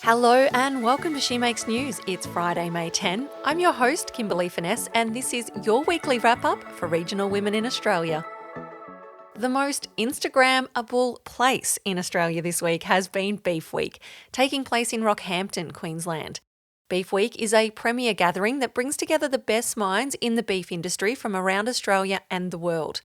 Hello and welcome to She Makes News. It's Friday, May 10. I'm your host, Kimberly Finesse, and this is your weekly wrap-up for regional women in Australia. The most Instagrammable place in Australia this week has been Beef Week, taking place in Rockhampton, Queensland. Beef Week is a premier gathering that brings together the best minds in the beef industry from around Australia and the world.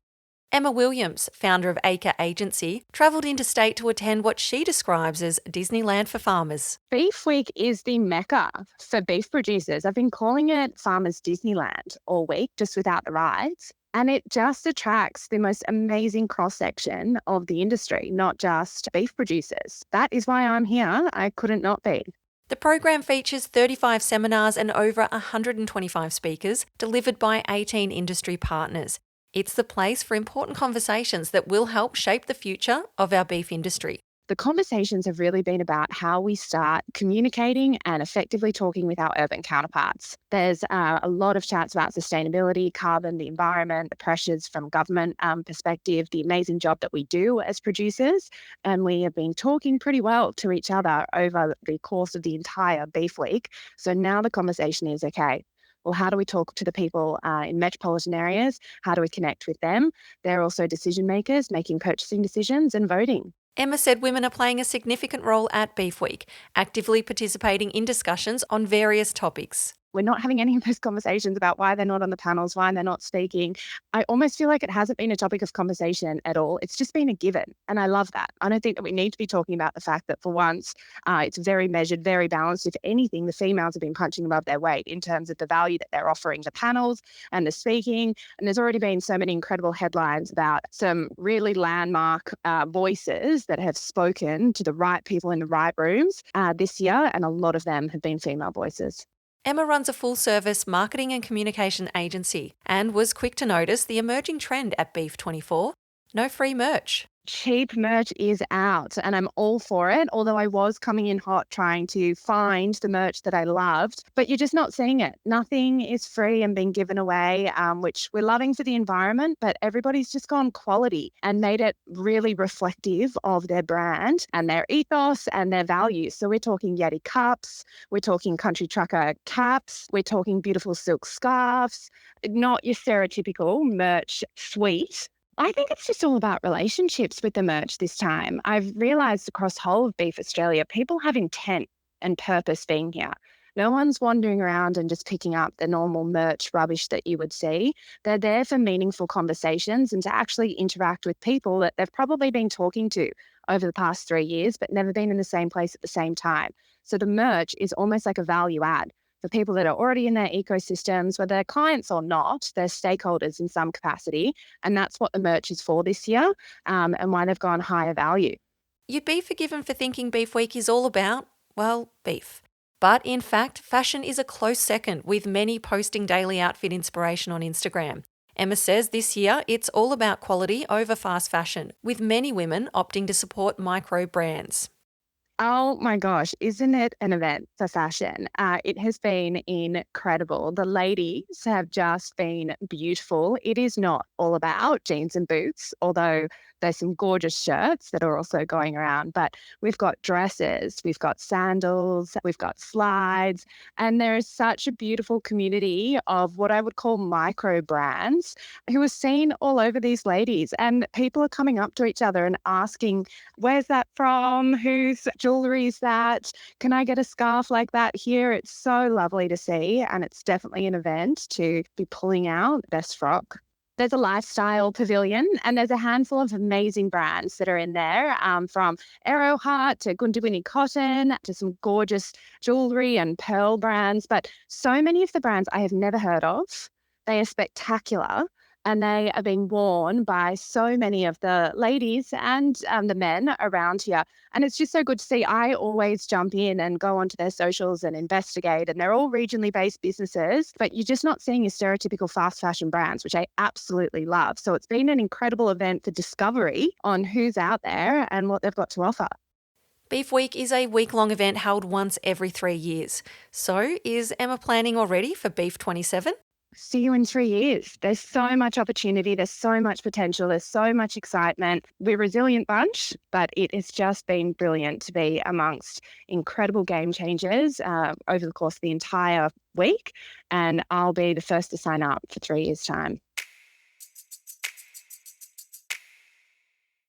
Emma Williams, founder of Acre Agency, travelled interstate to attend what she describes as Disneyland for farmers. Beef Week is the mecca for beef producers. I've been calling it Farmers Disneyland all week, just without the rides. And it just attracts the most amazing cross-section of the industry, not just beef producers. That is why I'm here. I couldn't not be. The program features 35 seminars and over 125 speakers delivered by 18 industry partners. It's the place for important conversations that will help shape the future of our beef industry. The conversations have really been about how we start communicating and effectively talking with our urban counterparts. There's a lot of chats about sustainability, carbon, the environment, the pressures from government perspective, the amazing job that we do as producers. And we have been talking pretty well to each other over the course of the entire beef week. So now the conversation is, okay, well, how do we talk to the people in metropolitan areas? How do we connect with them? They're also decision makers, making purchasing decisions and voting. Emma said women are playing a significant role at Beef Week, actively participating in discussions on various topics. We're not having any of those conversations about why they're not on the panels, why they're not speaking. I almost feel like it hasn't been a topic of conversation at all. It's just been a given. And I love that. I don't think that we need to be talking about the fact that for once, it's very measured, very balanced. If anything, the females have been punching above their weight in terms of the value that they're offering the panels and the speaking. And there's already been so many incredible headlines about some really landmark voices that have spoken to the right people in the right rooms this year. And a lot of them have been female voices. Emma runs a full-service marketing and communication agency and was quick to notice the emerging trend at Beef 24, no free merch. Cheap merch is out and I'm all for it, although I was coming in hot trying to find the merch that I loved, but you're just not seeing it. Nothing is free and being given away, which we're loving for the environment, but everybody's just gone quality and made it really reflective of their brand and their ethos and their values. So we're talking Yeti cups, we're talking country trucker caps, we're talking beautiful silk scarves, not your stereotypical merch suite. I think it's just all about relationships with the merch this time. I've realised across whole of Beef Australia, people have intent and purpose being here. No one's wandering around and just picking up the normal merch rubbish that you would see. They're there for meaningful conversations and to actually interact with people that they've probably been talking to over the past 3 years, but never been in the same place at the same time. So the merch is almost like a value add for people that are already in their ecosystems, whether they're clients or not, they're stakeholders in some capacity. And that's what the merch is for this year and why they've gone higher value. You'd be forgiven for thinking Beef Week is all about, well, beef. But in fact, fashion is a close second, with many posting daily outfit inspiration on Instagram. Emma says this year it's all about quality over fast fashion, with many women opting to support micro brands. Oh my gosh, isn't it an event for fashion? It has been incredible. The ladies have just been beautiful. It is not all about jeans and boots, although there's some gorgeous shirts that are also going around. But we've got dresses, we've got sandals, we've got slides, and there is such a beautiful community of what I would call micro brands who are seen all over these ladies. And people are coming up to each other and asking, where's that from? Whose jewelry is that? Can I get a scarf like that here? It's so lovely to see. And it's definitely an event to be pulling out best frock. There's a lifestyle pavilion and there's a handful of amazing brands that are in there, from Aero Heart to Gundawini Cotton to some gorgeous jewelry and pearl brands. But so many of the brands I have never heard of. They are spectacular. And they are being worn by so many of the ladies and the men around here. And it's just so good to see. I always jump in and go onto their socials and investigate. And they're all regionally based businesses, but you're just not seeing your stereotypical fast fashion brands, which I absolutely love. So it's been an incredible event for discovery on who's out there and what they've got to offer. Beef Week is a week-long event held once every 3 years. So is Emma planning already for Beef 27? See you in 3 years. There's so much opportunity. There's so much potential. There's so much excitement. We're a resilient bunch, but it has just been brilliant to be amongst incredible game changers over the course of the entire week. And I'll be the first to sign up for 3 years' time.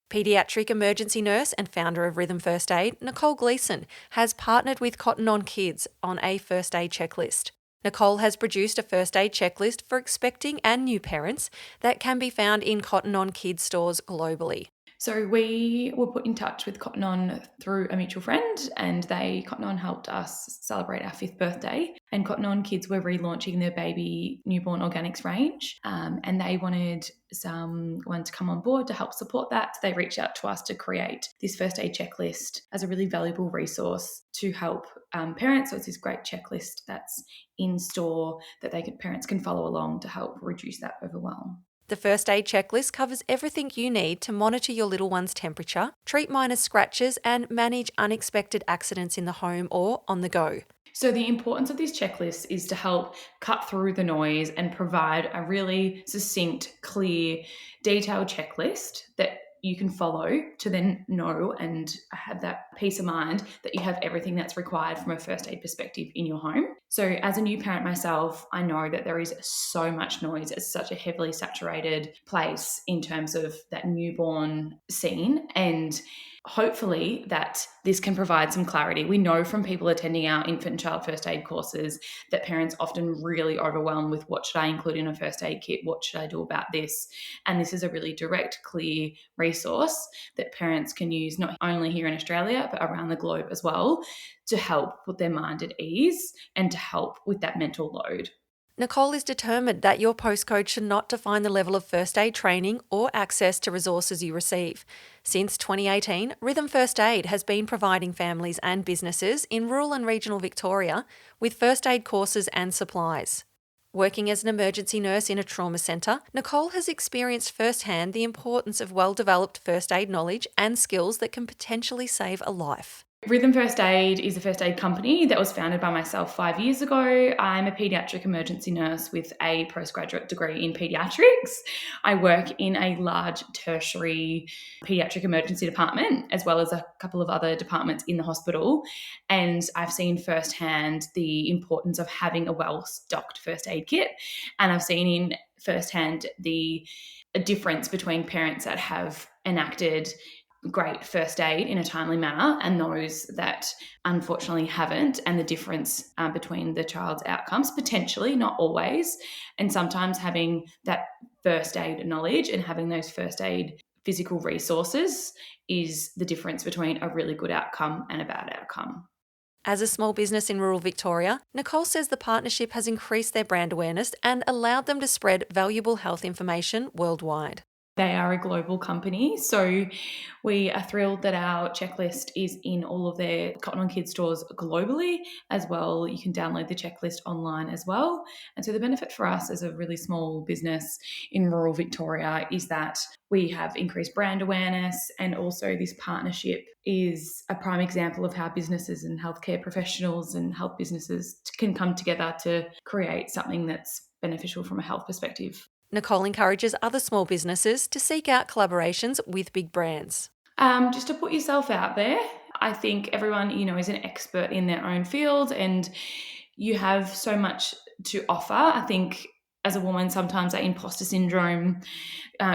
Paediatric emergency nurse and founder of Rhythm First Aid, Nicole Gleeson, has partnered with Cotton On Kids on a first aid checklist. Nicole has produced a first aid checklist for expecting and new parents that can be found in Cotton On Kids stores globally. So we were put in touch with Cotton On through a mutual friend, and Cotton On helped us celebrate our 5th birthday. And Cotton On Kids were relaunching their baby newborn organics range, and they wanted someone to come on board to help support that. So they reached out to us to create this first aid checklist as a really valuable resource to help parents. So it's this great checklist that's in store that parents can follow along to help reduce that overwhelm. The first aid checklist covers everything you need to monitor your little one's temperature, treat minor scratches, and manage unexpected accidents in the home or on the go. So the importance of this checklist is to help cut through the noise and provide a really succinct, clear, detailed checklist that you can follow to then know and have that peace of mind that you have everything that's required from a first aid perspective in your home. So as a new parent myself, I know that there is so much noise. It's such a heavily saturated place in terms of that newborn scene, and hopefully that this can provide some clarity. We know from people attending our infant and child first aid courses that parents often really overwhelmed with what should I include in a first aid kit? What should I do about this? And this is a really direct, clear resource that parents can use not only here in Australia, but around the globe as well, to help put their mind at ease and to help with that mental load. Nicole is determined that your postcode should not define the level of first aid training or access to resources you receive. Since 2018, Rhythm First Aid has been providing families and businesses in rural and regional Victoria with first aid courses and supplies. Working as an emergency nurse in a trauma centre, Nicole has experienced firsthand the importance of well-developed first aid knowledge and skills that can potentially save a life. Rhythm First Aid is a first aid company that was founded by myself 5 years ago. I'm a paediatric emergency nurse with a postgraduate degree in paediatrics. I work in a large tertiary paediatric emergency department, as well as a couple of other departments in the hospital. And I've seen firsthand the importance of having a well-stocked first aid kit. And I've seen in firsthand the difference between parents that have enacted great first aid in a timely manner and those that unfortunately haven't, and the difference between the child's outcomes, potentially, not always. And sometimes having that first aid knowledge and having those first aid physical resources is the difference between a really good outcome and a bad outcome. As a small business in rural Victoria, Nicole says the partnership has increased their brand awareness and allowed them to spread valuable health information worldwide. They are a global company, so we are thrilled that our checklist is in all of their Cotton On Kids stores globally as well. You can download the checklist online as well. And so the benefit for us as a really small business in rural Victoria is that we have increased brand awareness, and also this partnership is a prime example of how businesses and healthcare professionals and health businesses can come together to create something that's beneficial from a health perspective. Nicole encourages other small businesses to seek out collaborations with big brands. Just to put yourself out there. I think everyone, is an expert in their own field, and you have so much to offer. I think as a woman, sometimes that imposter syndrome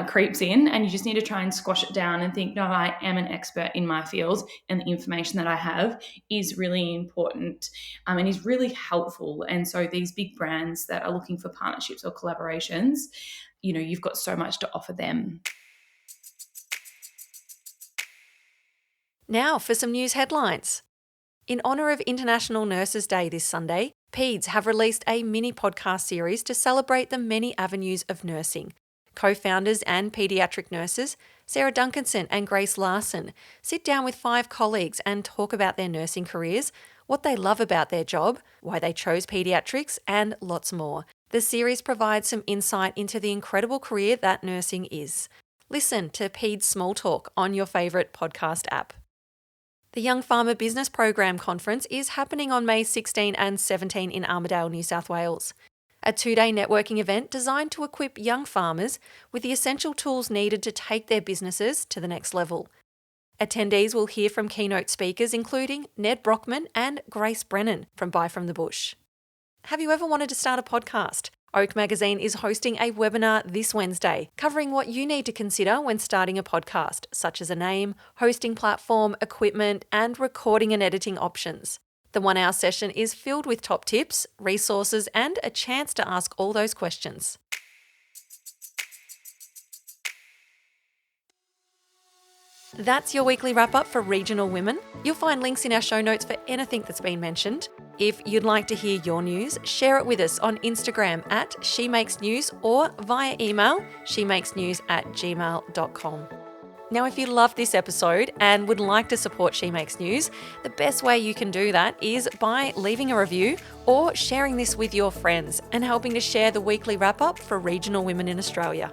creeps in, and you just need to try and squash it down and think, no, I am an expert in my field, and the information that I have is really important and is really helpful. And so these big brands that are looking for partnerships or collaborations, you've got so much to offer them. Now for some news headlines. In honour of International Nurses Day this Sunday, Peds have released a mini podcast series to celebrate the many avenues of nursing. Co-founders and paediatric nurses, Sarah Duncanson and Grace Larson, sit down with 5 colleagues and talk about their nursing careers, what they love about their job, why they chose paediatrics, and lots more. The series provides some insight into the incredible career that nursing is. Listen to Peds Small Talk on your favourite podcast app. The Young Farmer Business Program Conference is happening on May 16 and 17 in Armidale, New South Wales. a 2-day networking event designed to equip young farmers with the essential tools needed to take their businesses to the next level. Attendees will hear from keynote speakers including Ned Brockman and Grace Brennan from Buy From the Bush. Have you ever wanted to start a podcast? Oak Magazine is hosting a webinar this Wednesday covering what you need to consider when starting a podcast, such as a name, hosting platform, equipment, and recording and editing options. The 1-hour session is filled with top tips, resources, and a chance to ask all those questions. That's your weekly wrap-up for Regional Women. You'll find links in our show notes for anything that's been mentioned. If you'd like to hear your news, share it with us on Instagram at SheMakesNews or via email shemakesnews@gmail.com. Now, if you loved this episode and would like to support She Makes News, the best way you can do that is by leaving a review or sharing this with your friends and helping to share the weekly wrap-up for regional women in Australia.